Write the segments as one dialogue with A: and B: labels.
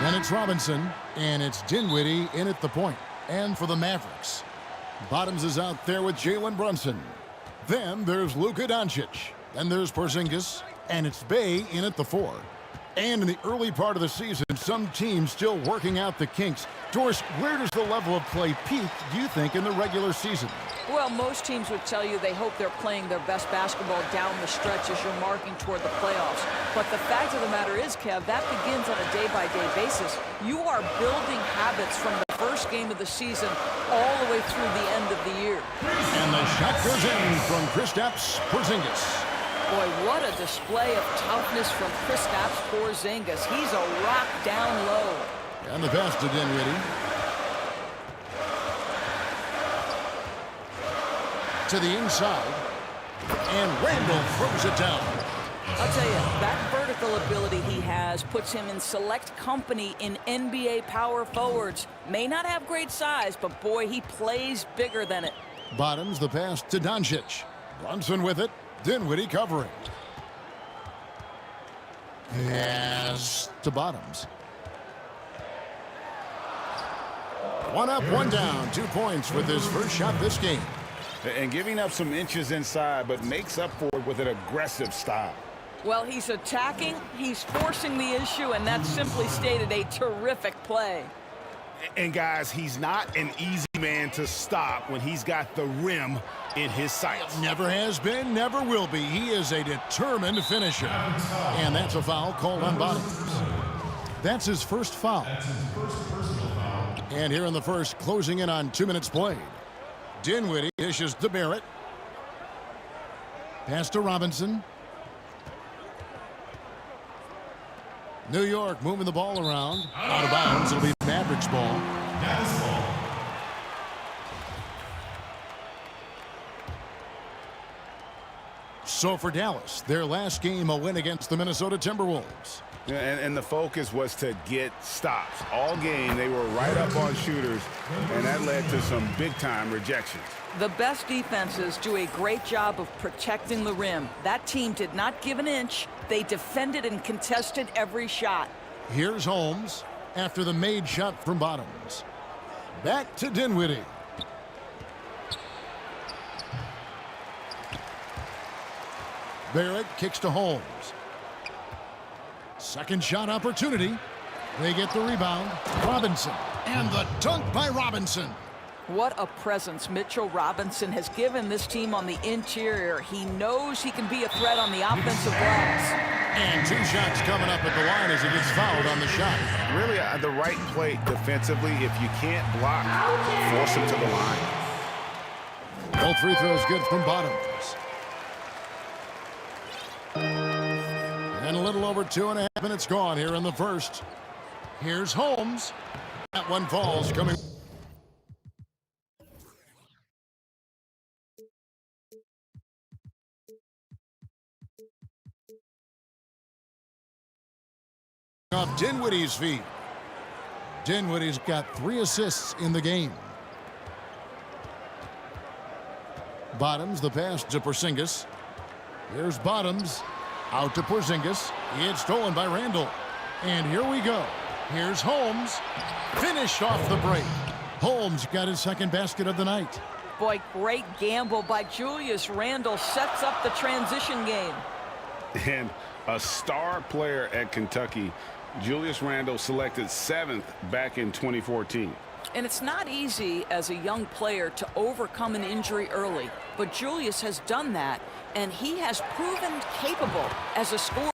A: Then it's Robinson, and it's Dinwiddie in at the point. And for the Mavericks, Bottoms is out there with Jalen Brunson. Then there's Luka Doncic. Then there's Porzingis, and it's Bey in at the 4. And in the early part of the season, some teams still working out the kinks. Doris, where does the level of play peak, do you think, in the regular season?
B: Well, most teams would tell you they hope they're playing their best basketball down the stretch as you're marking toward the playoffs. But the fact of the matter is, Kev, that begins on a day-by-day basis. You are building habits from the first game of the season all the way through the end of the year.
A: And the shot goes in from Kristaps Porzingis.
B: Boy, what a display of toughness from Kristaps Porzingis. He's a rock down low.
A: And the pass to Dinwiddie. To the inside. And Randall throws it down.
B: I'll tell you, that vertical ability he has puts him in select company in NBA power forwards. May not have great size, but boy, he plays bigger than it.
A: Bottoms the pass to Doncic. Brunson with it. Dinwiddie covering. Pass to Bottoms. One up, one down. 2 points with his first shot this game.
C: And giving up some inches inside, but makes up for it with an aggressive style.
B: Well, he's attacking, he's forcing the issue, and that's simply stated a terrific play.
C: And guys, he's not an easy man to stop when he's got the rim in his sights.
A: Never has been, never will be. He is a determined finisher. And that's a foul called on Bottoms. That's his first foul. And here in the first, closing in on 2 minutes played. Dinwiddie dishes to Barrett. Pass to Robinson. New York moving the ball around. Out of bounds. It'll be Mavericks ball. So for Dallas, their last game, a win against the Minnesota Timberwolves.
C: And the focus was to get stops. All game, they were right up on shooters, and that led to some big-time rejections.
B: The best defenses do a great job of protecting the rim. That team did not give an inch. They defended and contested every shot.
A: Here's Holmes after the made shot from Bottoms. Back to Dinwiddie. Barrett kicks to Holmes. Second shot opportunity. They get the rebound. Robinson. And the dunk by Robinson.
B: What a presence Mitchell Robinson has given this team on the interior. He knows he can be a threat on the offensive glass.
A: And 2 shots coming up at the line as he gets fouled on the shot.
C: Really the right play defensively. If you can't block, force him to the line.
A: Both free throws good from Bottoms. And a little over 2.5 minutes gone here in the first. Here's Holmes. That one falls coming. Off Dinwiddie's feet. Dinwiddie's got 3 assists in the game. Bottoms the pass to Porzingis. Here's Bottoms. Out to Porzingis. It's stolen by Randall. And here we go. Here's Holmes. Finished off the break. Holmes got his second basket of the night.
B: Boy, great gamble by Julius Randle. Sets up the transition game.
C: And a star player at Kentucky, Julius Randle, selected 7th back in 2014.
B: And it's not easy as a young player to overcome an injury early. But Julius has done that, and he has proven capable as a scorer.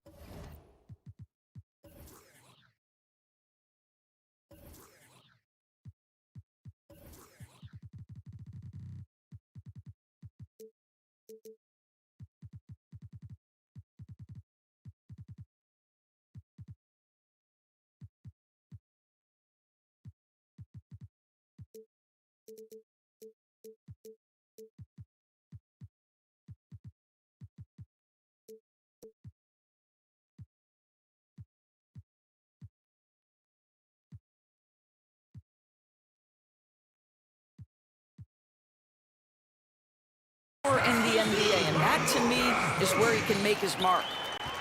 B: In the NBA, and that to me is where he can make his mark.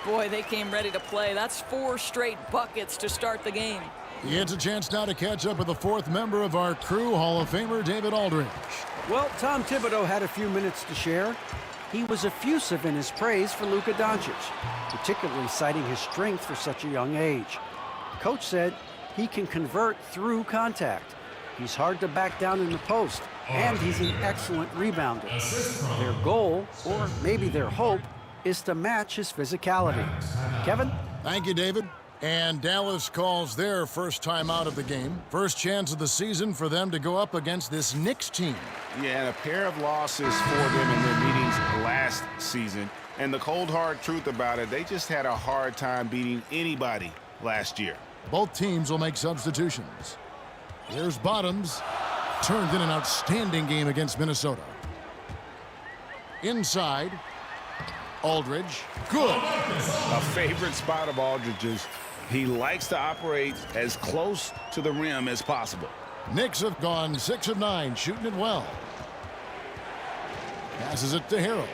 B: Boy, they came ready to play. That's 4 straight buckets to start the game.
A: It's a chance now to catch up with the fourth member of our crew, Hall of Famer David Aldridge.
D: Well, Tom Thibodeau had a few minutes to share. He was effusive in his praise for Luka Doncic, particularly citing his strength for such a young age. Coach said he can convert through contact. He's hard to back down in the post, and he's an excellent rebounder. Their goal, or maybe their hope, is to match his physicality. Kevin?
A: Thank you, David. And Dallas calls their first time out of the game. First chance of the season for them to go up against this Knicks team.
C: Yeah, and a pair of losses for them in their meetings last season. And the cold, hard truth about it, they just had a hard time beating anybody last year.
A: Both teams will make substitutions. Here's Bottoms. Turned in an outstanding game against Minnesota. Inside. Aldridge. Good.
C: A favorite spot of Aldridge's. He likes to operate as close to the rim as possible.
A: Knicks have gone 6 of 9, shooting it well. Passes it to Harrell.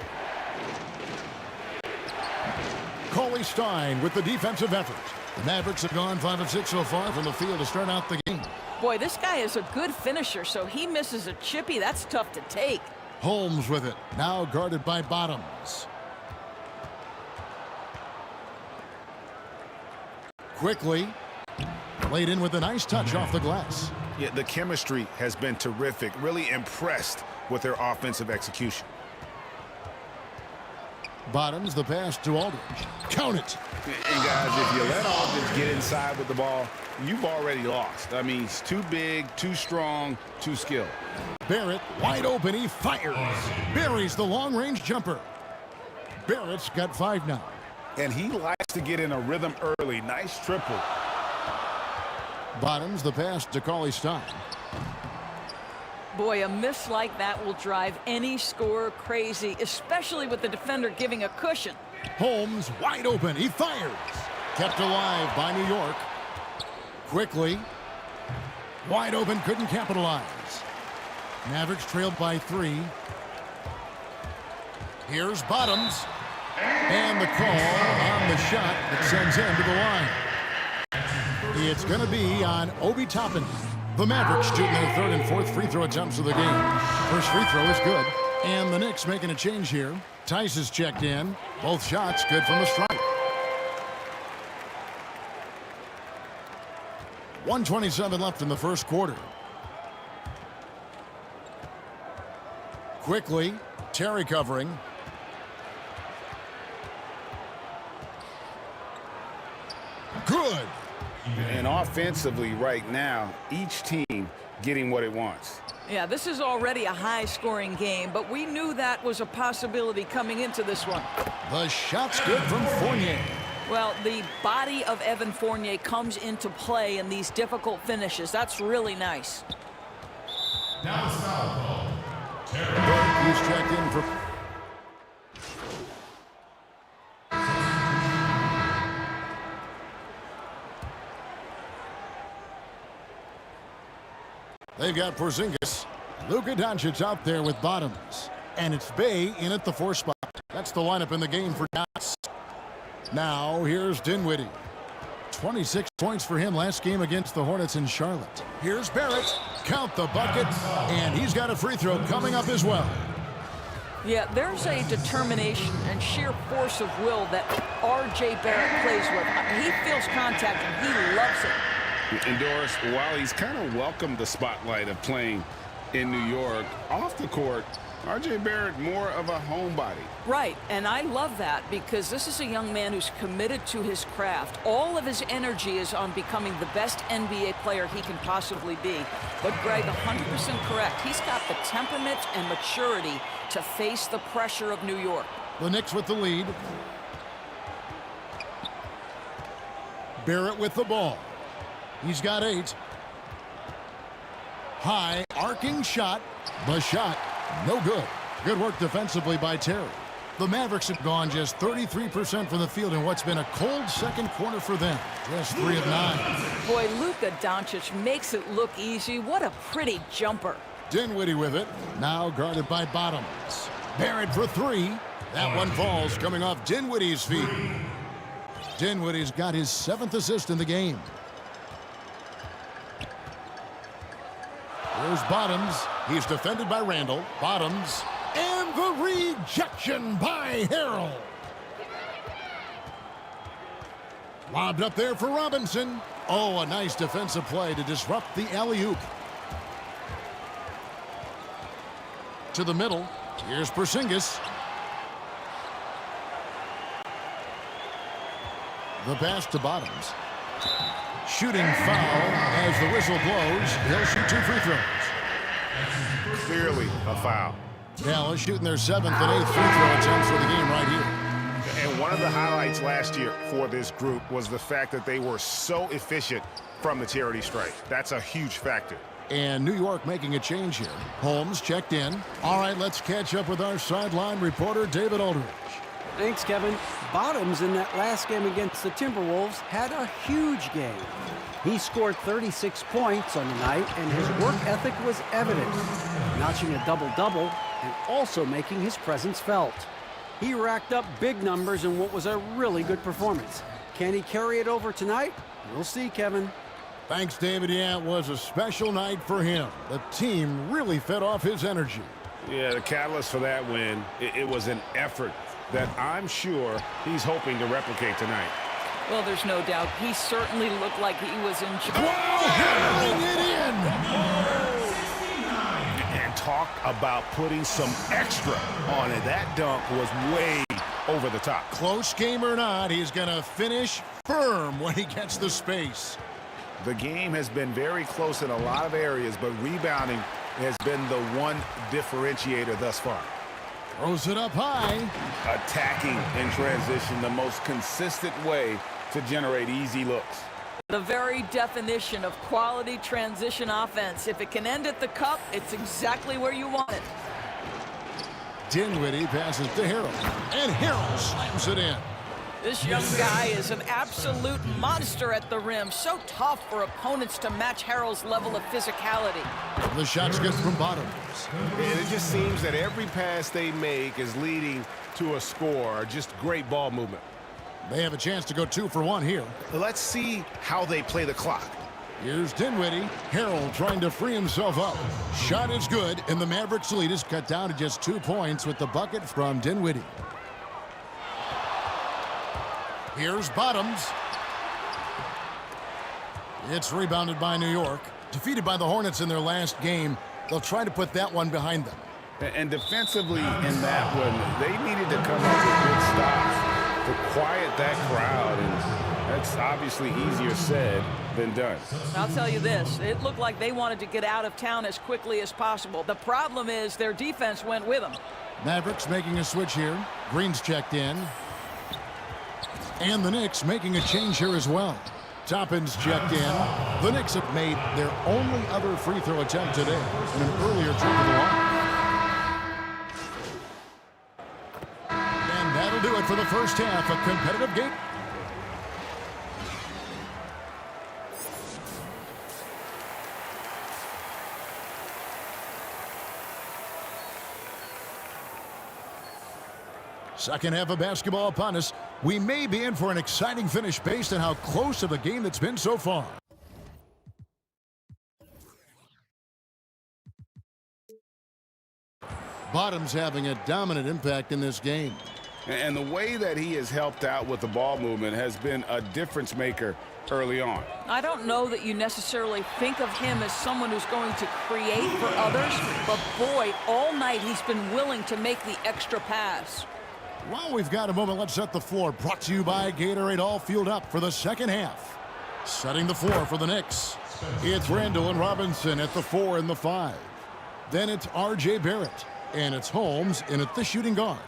A: Cauley Stein with the defensive effort. The Mavericks have gone 5 of 6 so far from the field to start out the game.
B: Boy, this guy is a good finisher, so he misses a chippy. That's tough to take.
A: Holmes with it, now guarded by Bottoms. Quickly, laid in with a nice touch off the glass.
C: Yeah, the chemistry has been terrific. Really impressed with their offensive execution.
A: Bottoms, the pass to Aldridge. Count it.
C: And guys, if you let Aldridge get inside with the ball, you've already lost. I mean, he's too big, too strong, too skilled.
A: Barrett, wide open, he fires. Buries the long-range jumper. Barrett's got 5 now.
C: And he likes to get in a rhythm early. Nice triple.
A: Bottoms, the pass to Cauley Stein.
B: Boy, a miss like that will drive any scorer crazy, especially with the defender giving a cushion.
A: Holmes, wide open, he fires. Kept alive by New York. Quickly. Wide open, couldn't capitalize. Mavericks trailed by 3. Here's Bottoms. And the call on the shot that sends him to the line. It's going to be on Obi Toppin. The Mavericks shooting their 3rd and 4th free throw attempts of the game. First free throw is good. And the Knicks making a change here. Tice is checked in. Both shots good from the stripe. 1:27 left in the first quarter. Quickly, Terry covering. Good.
C: And offensively right now, each team getting what it wants.
B: Yeah, this is already a high-scoring game, but we knew that was a possibility coming into this one.
A: The shot's good from Fournier.
B: Well, the body of Evan Fournier comes into play in these difficult finishes. That's really nice.
A: Now it's foul call. Terry. He's checked in for... They've got Porzingis. Luka Doncic out there with Bottoms. And it's Bay in at the 4 spot. That's the lineup in the game for Dallas. Now, here's Dinwiddie. 26 points for him last game against the Hornets in Charlotte. Here's Barrett. Count the bucket. And he's got a free throw coming up as well.
B: Yeah, there's a determination and sheer force of will that R.J. Barrett plays with. He feels contact and he loves it.
C: And Doris, while he's kind of welcomed the spotlight of playing in New York, off the court, R.J. Barrett more of a homebody.
B: Right, and I love that because this is a young man who's committed to his craft. All of his energy is on becoming the best NBA player he can possibly be. But Greg, 100% correct. He's got the temperament and maturity to face the pressure of New York.
A: The Knicks with the lead. Barrett with the ball. He's got 8. High, arcing shot. The shot, no good. Good work defensively by Terry. The Mavericks have gone just 33% from the field in what's been a cold second quarter for them. Just 3 of 9.
B: Boy, Luka Doncic makes it look easy. What a pretty jumper.
A: Dinwiddie with it, now guarded by Bottoms. Barrett for 3. That one falls coming off Dinwiddie's feet. Dinwiddie's got his 7th assist in the game. Here's Bottoms. He's defended by Randall. Bottoms. And the rejection by Harrell. Lobbed up there for Robinson. Oh, a nice defensive play to disrupt the alley-oop. To the middle. Here's Porzingis. The pass to Bottoms. Shooting foul as the whistle blows. He'll shoot 2 free throws.
C: Clearly a foul.
A: Dallas shooting their 7th and 8th free throw attempts for the game right here.
C: And one of the highlights last year for this group was the fact that they were so efficient from the charity stripe. That's a huge factor.
A: And New York making a change here. Holmes checked in. All right, let's catch up with our sideline reporter, David Aldridge.
D: Thanks, Kevin. Bottoms in that last game against the Timberwolves had a huge game. He scored 36 points on the night, and his work ethic was evident, notching a double-double and also making his presence felt. He racked up big numbers in what was a really good performance. Can he carry it over tonight? We'll see, Kevin.
A: Thanks, David. Yeah, it was a special night for him. The team really fed off his energy.
C: Yeah, the catalyst for that win, it was an effort that I'm sure he's hoping to replicate tonight.
B: Well, there's no doubt. He certainly looked like he was in.
A: Hammering it in!
C: And talk about putting some extra on it. That dunk was way over the top.
A: Close game or not, he's going to finish firm when he gets the space.
C: The game has been very close in a lot of areas, but rebounding has been the one differentiator thus far.
A: Throws it up high.
C: Attacking in transition, the most consistent way to generate easy looks.
B: The very definition of quality transition offense. If it can end at the cup, it's exactly where you want it.
A: Dinwiddie passes to Harrell, and Harrell slams it in.
B: This young guy is an absolute monster at the rim. So tough for opponents to match Harrell's level of physicality.
A: The shot's good from Bottoms.
C: And it just seems that every pass they make is leading to a score. Just great ball movement.
A: They have a chance to go 2 for 1 here.
C: Let's see how they play the clock.
A: Here's Dinwiddie. Harrell trying to free himself up. Shot is good, and the Mavericks lead is cut down to just 2 points with the bucket from Dinwiddie. Here's Bottoms. It's rebounded by New York. Defeated by the Hornets in their last game, they'll try to put that one behind them.
C: And defensively in that one, they needed to come up with good stops to quiet that crowd, and that's obviously easier said than done.
B: I'll tell you this, it looked like they wanted to get out of town as quickly as possible. The problem is their defense went with them.
A: Mavericks making a switch here. Green's checked in. And the Knicks making a change here as well. Toppin's checked in. The Knicks have made their only other free throw attempt today in an earlier trip to the line. And that'll do it for the first half, a competitive game. Second half of basketball upon us. We may be in for an exciting finish based on how close of a game that's been so far. Bottoms having a dominant impact in this game.
C: And the way that he has helped out with the ball movement has been a difference maker early on.
B: I don't know that you necessarily think of him as someone who's going to create for others, but boy, all night he's been willing to make the extra pass.
A: While we've got a moment, let's set the floor. Brought to you by Gatorade, all fueled up for the second half. Setting the floor for the Knicks. It's Randall and Robinson at the 4 and the 5. Then it's R.J. Barrett. And it's Holmes in at the shooting guard.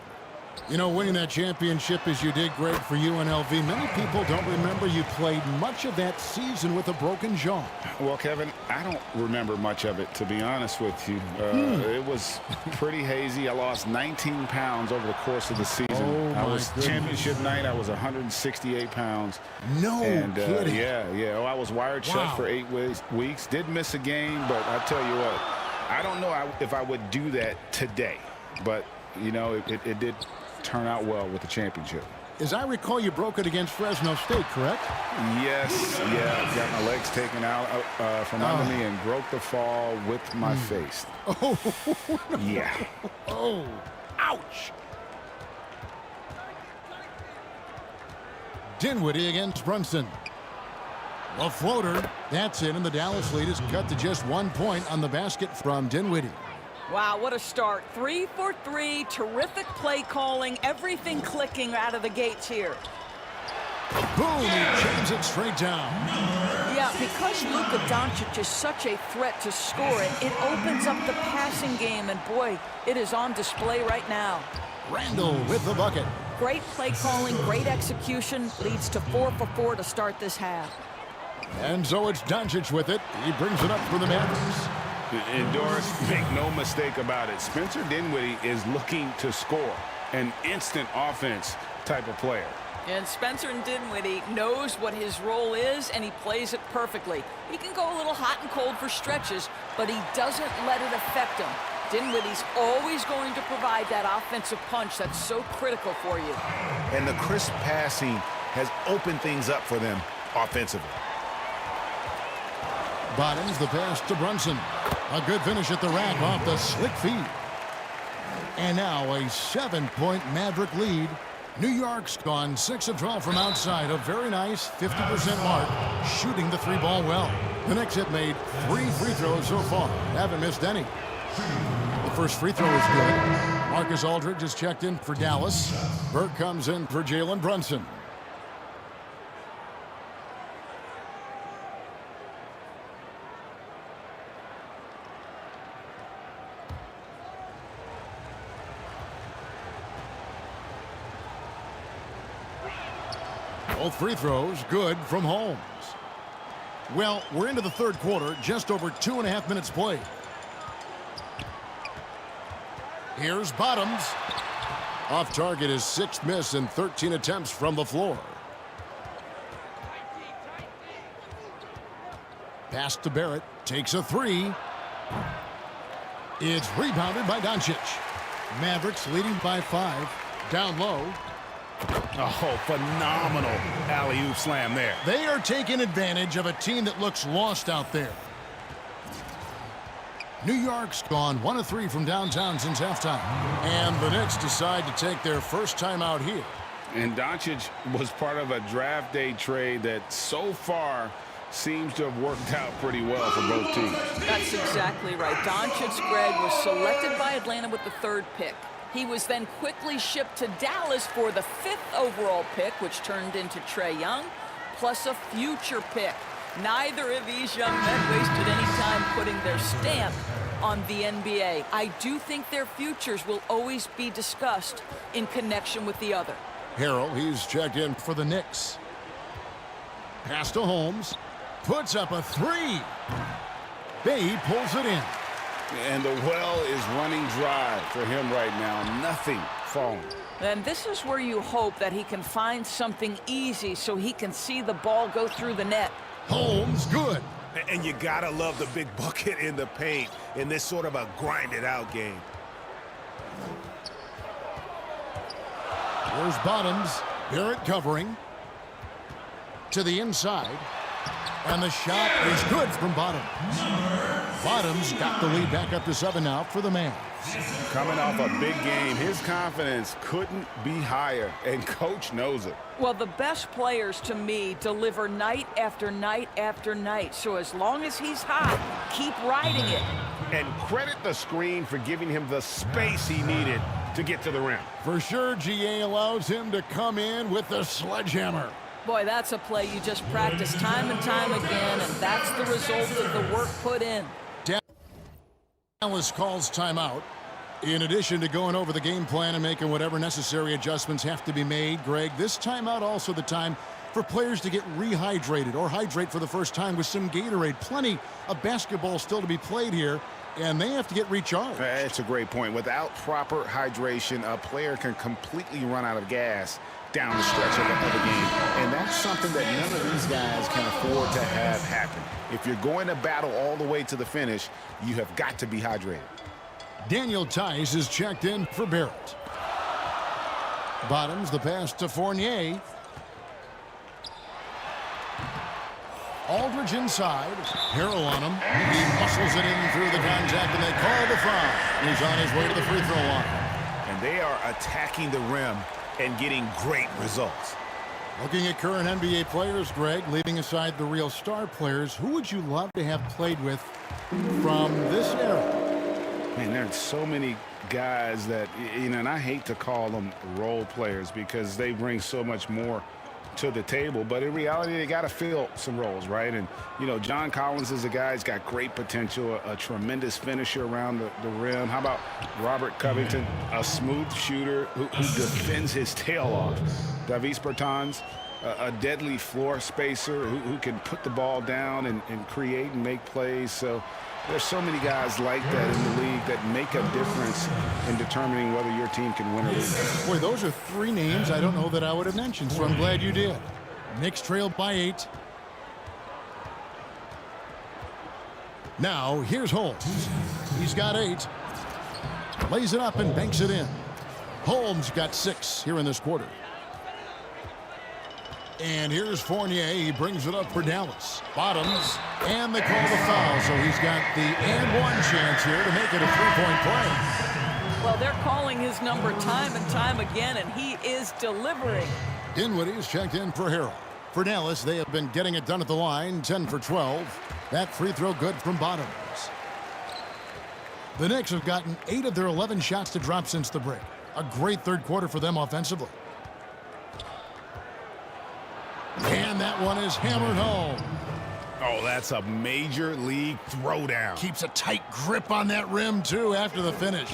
A: You know, winning that championship as you did, great for UNLV. Many people don't remember you played much of that season with a broken jaw.
C: Well, Kevin, I don't remember much of it, to be honest with you. It was pretty hazy. I lost 19 pounds over the course of the season.
A: Oh,
C: I was
A: goodness.
C: Championship night, I was 168 pounds.
A: No kidding.
C: Yeah. Oh, I was wired shut for 8 weeks. Did miss a game, but I tell you what, I don't know if I would do that today. But, you know, it did turn out well with the championship.
A: as I recall, you broke it against Fresno State, correct?
C: Yes, yeah. Got my legs taken out from under me and broke the fall with my face.
A: Oh,
C: Yeah.
A: oh, ouch. Dinwiddie against Brunson. A floater. That's in, and the Dallas lead is cut to just 1 point on the basket from Dinwiddie.
B: Wow, what a start. 3 for 3. Terrific play calling. Everything clicking out of the gates here.
A: Boom, he jams it straight down.
B: Yeah, because Luka Doncic is such a threat to score it, it opens up the passing game, and boy, it is on display right now.
A: Randall with the bucket.
B: Great play calling, great execution, leads to 4 for 4 to start this half.
A: And so it's Doncic with it. He brings it up for the Mavericks.
C: And Doris, make no mistake about it. Spencer Dinwiddie is looking to score. An instant offense type of player.
B: And Spencer Dinwiddie knows what his role is, and he plays it perfectly. He can go a little hot and cold for stretches, but he doesn't let it affect him. Dinwiddie's always going to provide that offensive punch that's so critical for you.
C: And the crisp passing has opened things up for them offensively.
A: Bottoms the pass to Brunson. A good finish at the rack off the slick feed. And now a 7-point Maverick lead. New York's gone 6 of 12 from outside. A very nice 50% mark, shooting the 3-ball well. The Knicks have made 3 free throws so far. Haven't missed any. The first free throw is good. Marcus Aldridge is checked in for Dallas. Burke comes in for Jalen Brunson. Both free throws good from Holmes. Well, we're into the third quarter, just over 2.5 minutes played. Here's Bottoms. Off target, his 6th miss in 13 attempts from the floor. Pass to Barrett, takes a 3. It's rebounded by Doncic. Mavericks leading by 5. Down low.
C: Oh, phenomenal alley-oop slam there.
A: They are taking advantage of a team that looks lost out there. New York's gone 1 of 3 from downtown since halftime. And the Knicks decide to take their first time out here.
C: And Doncic was part of a draft day trade that so far seems to have worked out pretty well for both teams.
B: That's exactly right. Doncic, Greg, was selected by Atlanta with the 3rd pick. He was then quickly shipped to Dallas for the 5th overall pick, which turned into Trae Young, plus a future pick. Neither of these young men wasted any time putting their stamp on the NBA. I do think their futures will always be discussed in connection with the other.
A: Harrell, he's checked in for the Knicks. Pass to Holmes. Puts up a 3. Bay pulls it in.
C: And the well is running dry for him right now. Nothing falling.
B: And this is where you hope that he can find something easy so he can see the ball go through the net.
A: Holmes, good.
E: And you gotta love the big bucket in the paint in this sort of a grinded-out game.
A: Here's Bottoms. Barrett covering. To the inside. And the shot is good from Bottoms. Bottoms got the lead back up to 7 now for the Mavs.
C: Coming off a big game, his confidence couldn't be higher, and Coach knows it.
B: Well, the best players, to me, deliver night after night after night. So as long as he's hot, keep riding it.
C: And credit the screen for giving him the space he needed to get to the rim.
A: For sure, GA allows him to come in with the sledgehammer.
B: Boy, that's a play you just practice time and time again, and that's the result of the work put in.
A: Dallas calls timeout. In addition to going over the game plan and making whatever necessary adjustments have to be made, Greg, this timeout also the time for players to get rehydrated or hydrate for the first time with some Gatorade. Plenty of basketball still to be played here, and they have to get recharged.
C: That's a great point. Without proper hydration, a player can completely run out of gas down the stretch of the game. And that's something that none of these guys can afford to have happen. If you're going to battle all the way to the finish, you have got to be hydrated.
A: Daniel Tice is checked in for Barrett. Bottoms the pass to Fournier. Aldridge inside. Harrell on him. He muscles it in through the contact, and they call the foul. He's on his way to the free throw line.
E: And they are attacking the rim and getting great results.
A: Looking at current NBA players, Greg, leaving aside the real star players, who would you love to have played with from this era?
C: Man, there's so many guys that, you know, and I hate to call them role players because they bring so much more to the table, but in reality, they got to fill some roles, right? And, you know, John Collins is a guy who's got great potential, a tremendous finisher around the rim. How about Robert Covington, a smooth shooter who defends his tail off? Davis Bertans, a deadly floor spacer who can put the ball down and create and make plays. So there's so many guys like that in the league that make a difference in determining whether your team can win or lose.
A: Boy, those are three names I don't know that I would have mentioned, so I'm glad you did. Knicks trailed by 8. Now, here's Holmes. He's got 8. Lays it up and banks it in. Holmes got 6 here in this quarter. And here's Fournier. He brings it up for Dallas. Bottoms, and they call the foul. So he's got the and one chance here to make it a three-point play.
B: Well, they're calling his number time and time again, and he is delivering.
A: Dinwiddie's checked in for Harrell. For Dallas, they have been getting it done at the line, 10 for 12. That free throw good from Bottoms. The Knicks have gotten 8 of their 11 shots to drop since the break. A great third quarter for them offensively. And that one is hammered home.
E: Oh, that's a major league throwdown.
A: Keeps a tight grip on that rim, too, after the finish.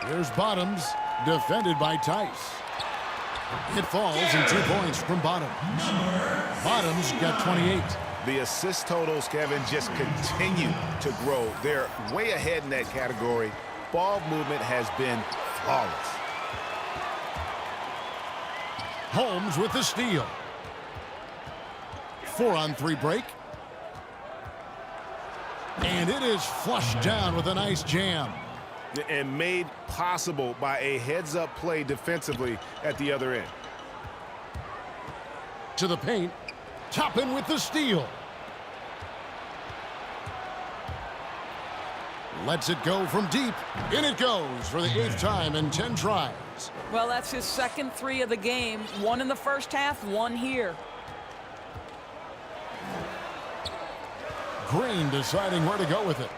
A: Here's Bottoms, defended by Tice. It falls and 2 points from Bottoms. Bottoms got 28.
E: The assist totals, Kevin, just continue to grow. They're way ahead in that category. Ball movement has been flawless.
A: Holmes with the steal. 4-on-3 break. And it is flushed down with a nice jam.
E: And made possible by a heads-up play defensively at the other end.
A: To the paint. Toppin with the steal. Lets it go from deep. In it goes for the 8th time in 10 tries.
B: Well, that's his second 3 of the game. 1 in the first half, 1 here.
A: Green deciding where to go with it.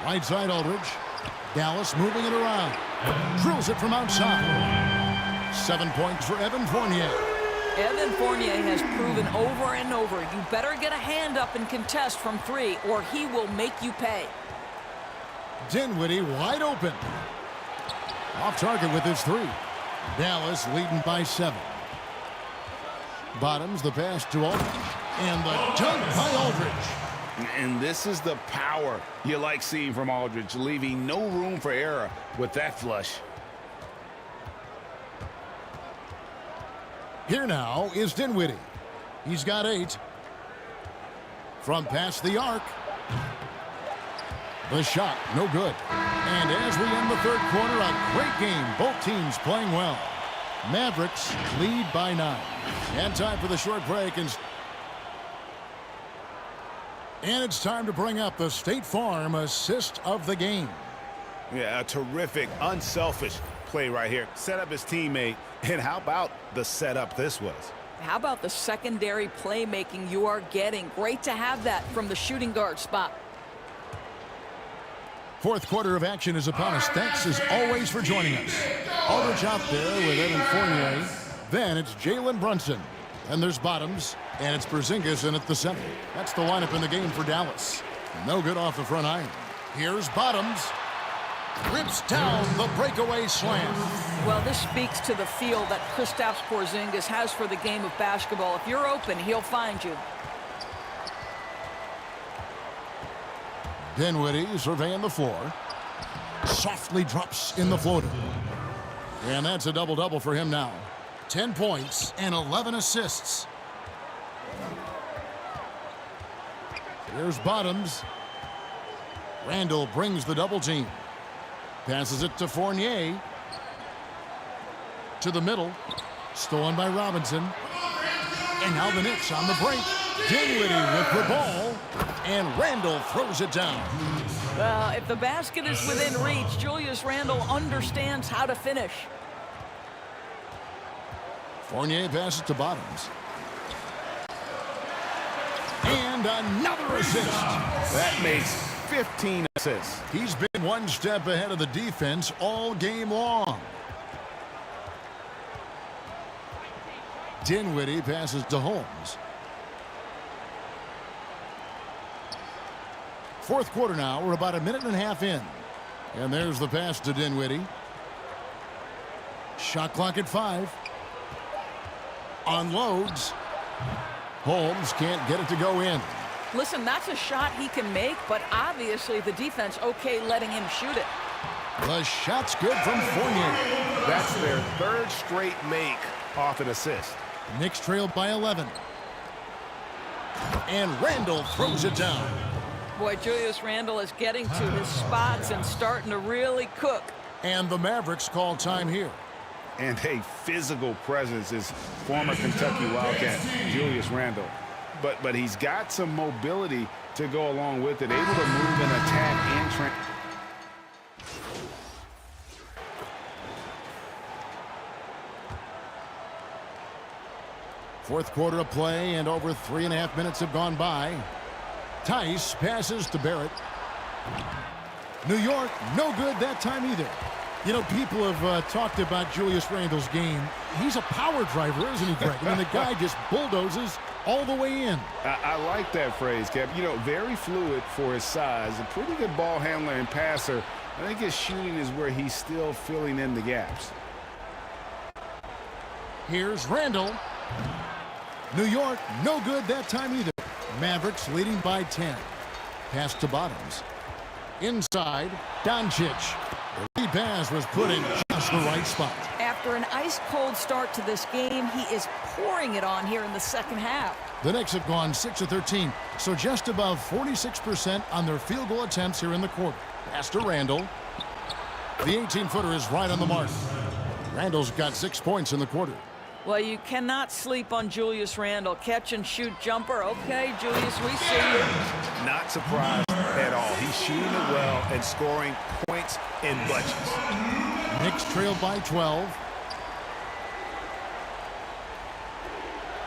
A: Right side Aldridge. Dallas moving it around. Drills it from outside. 7 points for Evan Fournier.
B: Evan Fournier has proven over and over, you better get a hand up and contest from 3 or he will make you pay.
A: Dinwiddie wide open. Off target with his 3. Dallas leading by 7. Bottoms the pass to Aldridge. And the dunk by Aldridge.
C: And this is the power you like seeing from Aldridge, leaving no room for error with that flush.
A: Here now is Dinwiddie. He's got 8. From past the arc. The shot, no good. And as we end the third quarter, a great game. Both teams playing well. Mavericks lead by 9. And time for the short break. And it's time to bring up the State Farm assist of the game.
E: Yeah, a terrific, unselfish play right here. Set up his teammate. And how about the setup this was?
B: How about the secondary playmaking you are getting? Great to have that from the shooting guard spot.
A: Fourth quarter of action is upon us. Thanks as always for joining us. Aldridge out there with Evan Fournier. Then it's Jalen Brunson. And there's Bottoms. And it's Porzingis in at the center. That's the lineup in the game for Dallas. No good off the front iron. Here's Bottoms. Rips down the breakaway slam.
B: Well, this speaks to the feel that Kristaps Porzingis has for the game of basketball. If you're open, he'll find you.
A: Dinwiddie surveying the floor. Softly drops in the floater. And that's a double-double for him now. 10 points and 11 assists. Here's Bottoms. Randall brings the double team. Passes it to Fournier. To the middle. Stolen by Robinson. And now the Knicks on the break. Dinwiddie with the ball. And Randall throws it down.
B: Well, if the basket is within reach, Julius Randle understands how to finish.
A: Fournier passes to Bottoms. And another assist.
E: That makes 15 assists.
A: He's been one step ahead of the defense all game long. Dinwiddie passes to Holmes. Fourth quarter now. We're about a minute and a half in. And there's the pass to Dinwiddie. Shot clock at 5. Unloads. Holmes can't get it to go in.
B: Listen, that's a shot he can make, but obviously the defense okay letting him shoot it.
A: The shot's good from Fournier.
E: That's their third straight make off an assist.
A: Knicks trailed by 11. And Randall throws it down.
B: Boy, Julius Randle is getting to his spots and starting to really cook.
A: And the Mavericks call time here.
C: And a physical presence is former Kentucky Wildcat Julius Randle. But he's got some mobility to go along with it, able to move and attack and transition.
A: Fourth quarter of play, and over 3.5 minutes have gone by. Tice passes to Barrett. New York, no good that time either. You know, people have talked about Julius Randle's game. He's a power driver, isn't he, Greg? I mean, the guy just bulldozes all the way in.
C: I like that phrase, Kev. You know, very fluid for his size. A pretty good ball handler and passer. I think his shooting is where he's still filling in the gaps.
A: Here's Randall. New York, no good that time either. Mavericks leading by 10. Pass to Bottoms. Inside, Doncic. The lead pass was put in just the right spot.
B: After an ice-cold start to this game, he is pouring it on here in the second half.
A: The Knicks have gone 6 of 13, so just above 46% on their field goal attempts here in the quarter. Pass to Randall. The 18-footer is right on the mark. Randall's got 6 points in the quarter.
B: Well, you cannot sleep on Julius Randle. Catch and shoot jumper. Okay, Julius, we see you.
E: Not surprised at all. He's shooting it well and scoring points in bunches.
A: Knicks trailed by 12.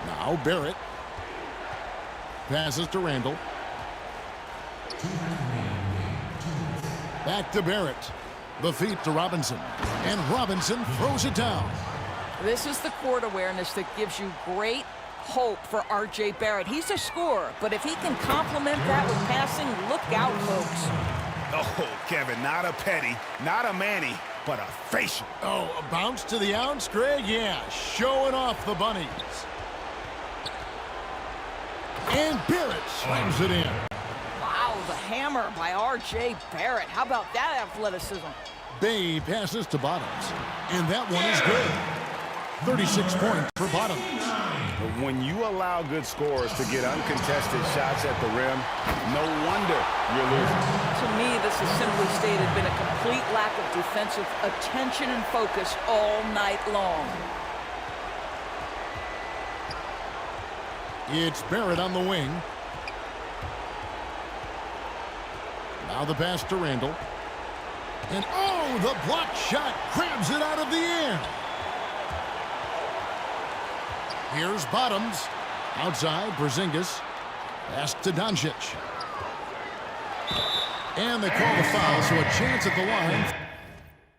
A: Now Barrett. Passes to Randall. Back to Barrett. The feet to Robinson. And Robinson throws it down.
B: This is the court awareness that gives you great hope for R.J. Barrett. He's a scorer, but if he can complement that with passing, look out, folks.
E: Oh, Kevin, not a petty, not a Manny, but a facial.
A: Oh, a bounce to the ounce, Greg? Yeah, showing off the bunnies. And Barrett slams it in.
B: Wow, the hammer by R.J. Barrett. How about that athleticism?
A: Bay passes to Bottoms, and that one is good. 36 points for Bottoms.
C: But when you allow good scorers to get uncontested shots at the rim, no wonder you're losing.
B: To me, this has simply stated been a complete lack of defensive attention and focus all night long.
A: It's Barrett on the wing. Now the pass to Randall. And oh, the block shot grabs it out of the air. Here's Bottoms. Outside, Porzingis. Pass to Doncic. And they call the foul, so a chance at the line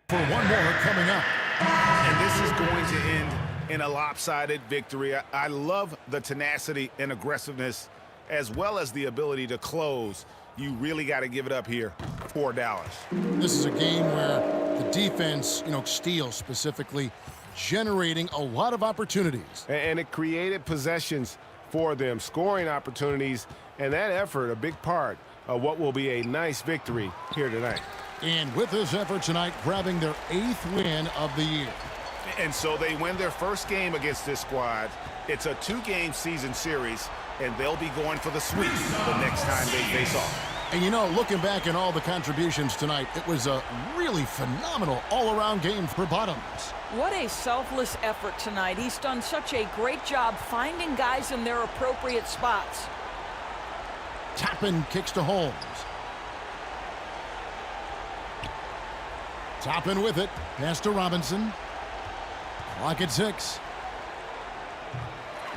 A: for one more coming up.
E: And this is going to end in a lopsided victory. I love the tenacity and aggressiveness as well as the ability to close. You really got to give it up here for Dallas.
A: This is a game where the defense, steals specifically, generating a lot of opportunities.
E: And it created possessions for them, scoring opportunities, and that effort a big part of what will be a nice victory here tonight.
A: And with this effort tonight, grabbing their 8th win of the year.
E: And so they win their first game against this squad. It's a 2-game season series, and they'll be going for the sweep the next time they face off.
A: And you know, looking back at all the contributions tonight, it was a really phenomenal all-around game for Bottoms.
B: What a selfless effort tonight. He's done such a great job finding guys in their appropriate spots.
A: Toppin kicks to Holmes. Toppin with it. Pass to Robinson. Clock at 6.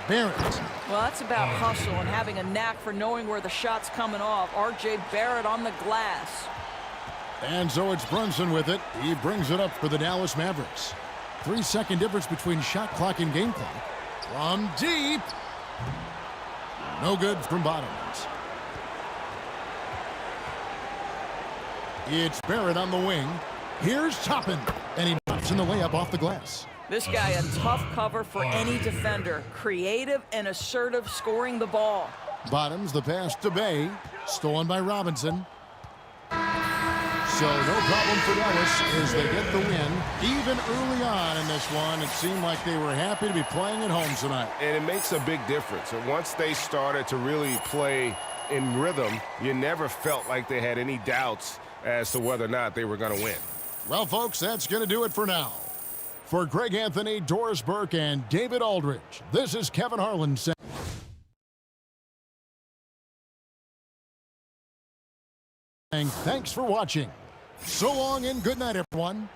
A: Barrett.
B: Well, that's about hustle and having a knack for knowing where the shot's coming off. R.J. Barrett on the glass.
A: And so it's Brunson with it. He brings it up for the Dallas Mavericks. 3-second difference between shot clock and game clock. From deep. No good from Bottoms. It's Barrett on the wing. Here's Toppin. And he pops in the layup off the glass.
B: This guy a tough cover for any defender. Creative and assertive scoring the ball.
A: Bottoms, the pass to Bay. Stolen by Robinson. So no problem for Dallas as they get the win. Even early on in this one, it seemed like they were happy to be playing at home tonight.
F: And it makes a big difference. And once they started to really play in rhythm, you never felt like they had any doubts as to whether or not they were going to win.
A: Well, folks, that's going to do it for now. For Greg Anthony, Doris Burke, and David Aldridge, this is Kevin Harlan saying thanks for watching. So long and good night, everyone.